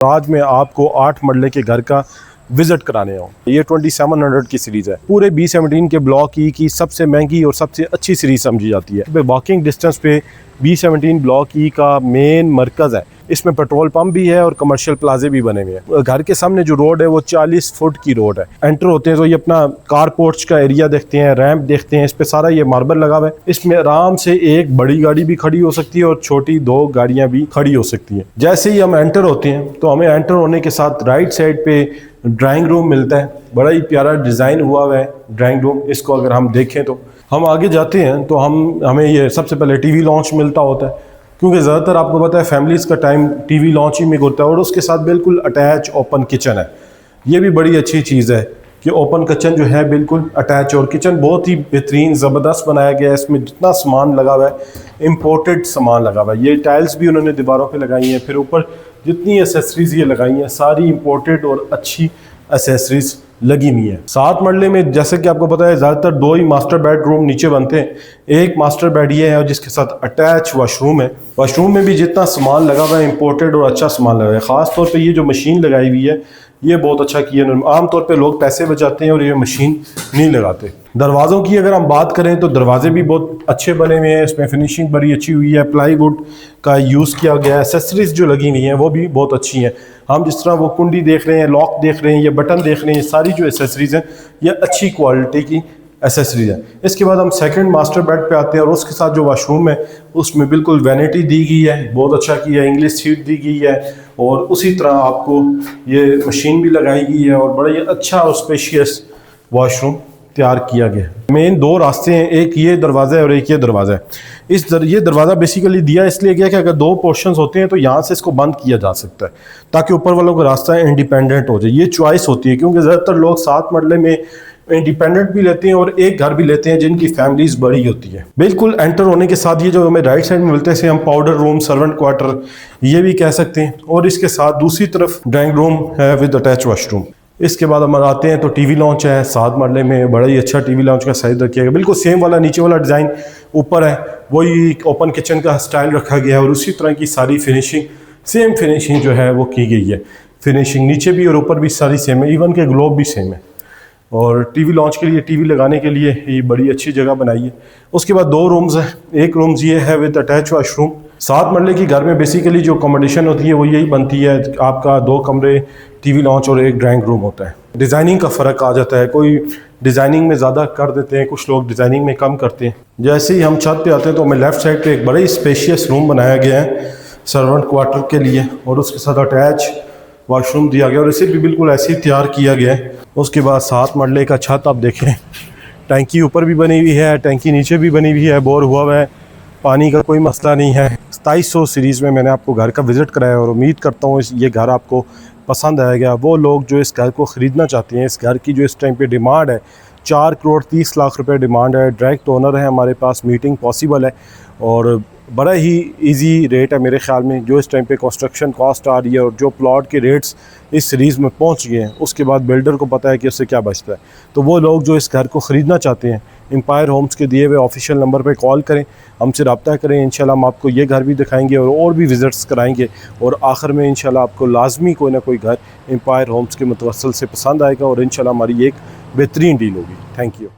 आज मैं आपको 8 मरले के घर का विजिट कराने आऊँ। ये 2700 की सीरीज़ है। पूरे B17 के ब्लॉक ई की सबसे महंगी और सबसे अच्छी सीरीज़ समझी जाती है। वॉकिंग डिस्टेंस पे B17 ब्लॉक ई का मेन मरकज़ है। इसमें पेट्रोल पंप भी है और कमर्शियल प्लाजे भी बने हुए हैं। घर के सामने जो रोड है वो 40 फुट की रोड है। एंटर होते हैं तो ये अपना कार पोर्च का एरिया देखते हैं, रैंप देखते हैं। इस पे सारा ये मार्बल लगा हुआ है। इसमें आराम से एक बड़ी गाड़ी भी खड़ी हो सकती है और छोटी 2 गाड़ियां भी खड़ी हो सकती हैं। जैसे ही हम एंटर होते हैं तो हमें एंटर होने के साथ राइट साइड पे ड्राइंग रूम मिलता है। बड़ा ही प्यारा डिज़ाइन हुआ है ड्राइंग रूम। इसको अगर हम देखें तो हम आगे जाते हैं तो हमें ये सबसे पहले टीवी लॉन्च मिलता होता है, क्योंकि ज़्यादातर आपको पता है फैमिलीज़ का टाइम टीवी लॉन्च ही में होता है। और उसके साथ बिल्कुल अटैच ओपन किचन है। ये भी बड़ी अच्छी चीज़ है कि ओपन किचन जो है बिल्कुल अटैच, और किचन बहुत ही बेहतरीन ज़बरदस्त बनाया गया है। इसमें जितना सामान लगा हुआ है इम्पोर्टेड सामान लगा हुआ है। ये टाइल्स भी उन्होंने दीवारों पे लगाई हैं। फिर ऊपर जितनी एसेसरीज़ ये लगाई हैं सारी इम्पोर्टेड और अच्छी एसेसरीज़ लगी हुई है। 7 मरले में जैसे कि आपको पता है ज़्यादातर 2 ही मास्टर बेडरूम नीचे बनते हैं। एक मास्टर बेड ये है जिसके साथ अटैच वॉशरूम है। वॉशरूम में भी जितना सामान लगा हुआ है इम्पोर्टेड और अच्छा सामान लगा हुआ है। ख़ास तौर पे ये जो मशीन लगाई हुई है ये बहुत अच्छा किया है। आमतौर पे लोग पैसे बचाते हैं और ये मशीन नहीं लगाते। दरवाज़ों की अगर हम बात करें तो दरवाजे भी बहुत अच्छे बने हुए हैं। इसमें फिनिशिंग बड़ी अच्छी हुई है। प्लाईवुड का यूज़ किया गया है। एसेसरीज जो लगी हुई हैं वो भी बहुत अच्छी हैं। हम जिस तरह वो कुंडी देख रहे हैं, लॉक देख रहे हैं, ये बटन देख रहे हैं, सारी जो एसेसरीज हैं ये अच्छी क्वालिटी की एसेसरीज है। इसके बाद हम सेकंड मास्टर बेड पे आते हैं और उसके साथ जो वॉशरूम है उसमें बिल्कुल वैनिटी दी गई है, बहुत अच्छा किया है। इंग्लिश सीट दी गई है और उसी तरह आपको ये मशीन भी लगाई गई है और बड़ा ही अच्छा और स्पेशियस वॉशरूम तैयार किया गया है। मेन 2 रास्ते हैं, एक ये दरवाज़ा है और एक ये दरवाज़ा है। ये दरवाज़ा बेसिकली दिया इसलिए गया कि अगर 2 पोर्शंस होते हैं तो यहाँ से इसको बंद किया जा सकता है ताकि ऊपर वालों का रास्ता इंडिपेंडेंट हो जाए। ये चॉइस होती है क्योंकि ज़्यादातर लोग 7 मरले में इंडिपेंडेंट भी लेते हैं और एक घर भी लेते हैं जिनकी फैमिलीज बड़ी होती है। बिल्कुल एंटर होने के साथ ये जो हमें राइट साइड में मिलते हैं, हम पाउडर रूम, सर्वेंट क्वार्टर ये भी कह सकते हैं। और इसके साथ दूसरी तरफ ड्राइंग रूम है विद अटैच वॉशरूम। इसके बाद हम आते हैं तो टीवी लॉन्च है। 7 मरले में बड़ा ही अच्छा टीवी लॉन्च का साइज रखा गया। बिल्कुल सेम वाला नीचे वाला डिज़ाइन ऊपर है, वही ओपन किचन का स्टाइल रखा गया है और उसी तरह की सारी फिनिशिंग, सेम फिनिशिंग जो है वो की गई है। फिनिशिंग नीचे भी और ऊपर भी सारी सेम है, इवन के ग्लोब भी सेम है। और टीवी लॉन्च के लिए, टीवी लगाने के लिए ये बड़ी अच्छी जगह बनाई है। उसके बाद 2 रूम्स हैं। एक रूम्स ये है विद अटैच वॉशरूम। 7 मरले की घर में बेसिकली जो अकोमोडेशन होती है वो यही बनती है, आपका 2 कमरे, टीवी लॉन्च और एक ड्राइंग रूम होता है। डिज़ाइनिंग का फ़र्क आ जाता है, कोई डिज़ाइनिंग में ज़्यादा कर देते हैं, कुछ लोग डिज़ाइनिंग में कम करते हैं। जैसे ही हम छत पे आते हैं तो हमें लेफ़्ट साइड पे एक बड़ा ही स्पेशियस रूम बनाया गया है सर्वेंट क्वार्टर के लिए और उसके साथ अटैच वॉशरूम दिया गया और इसे भी बिल्कुल ऐसे ही तैयार किया गया है। उसके बाद 7 मरले का छत आप देखें, टैंकी ऊपर भी बनी हुई है, टैंकी नीचे भी बनी हुई है, बोर हुआ है, पानी का कोई मसला नहीं है। 2700 सीरीज़ में मैंने आपको घर का विज़िट कराया और उम्मीद करता हूँ ये घर आपको पसंद आएगा। वो लोग जो इस घर को ख़रीदना चाहते हैं, इस घर की जो इस टाइम पे डिमांड है 4 करोड़ 30 लाख रुपए डिमांड है। डायरेक्ट ओनर है हमारे पास, मीटिंग पॉसिबल है और बड़ा ही इजी रेट है मेरे ख़्याल में। जो इस टाइम पे कंस्ट्रक्शन कॉस्ट आ रही है और जो प्लॉट के रेट्स इस सीरीज़ में पहुंच गए हैं, उसके बाद बिल्डर को पता है कि उससे क्या बचता है। तो वो लोग जो इस घर को ख़रीदना चाहते हैं, एम्पायर होम्स के दिए हुए ऑफिशियल नंबर पे कॉल करें, हमसे रब्ता करें। इंशाल्लाह हम आपको ये घर भी दिखाएंगे और भी विज़िट्स कराएंगे और आखिर में इंशाल्लाह आपको लाजमी कोई ना कोई घर एम्पायर होम्स के मुतवस्सिल से पसंद आएगा और इंशाल्लाह हमारी एक बेहतरीन डील होगी। Thank you.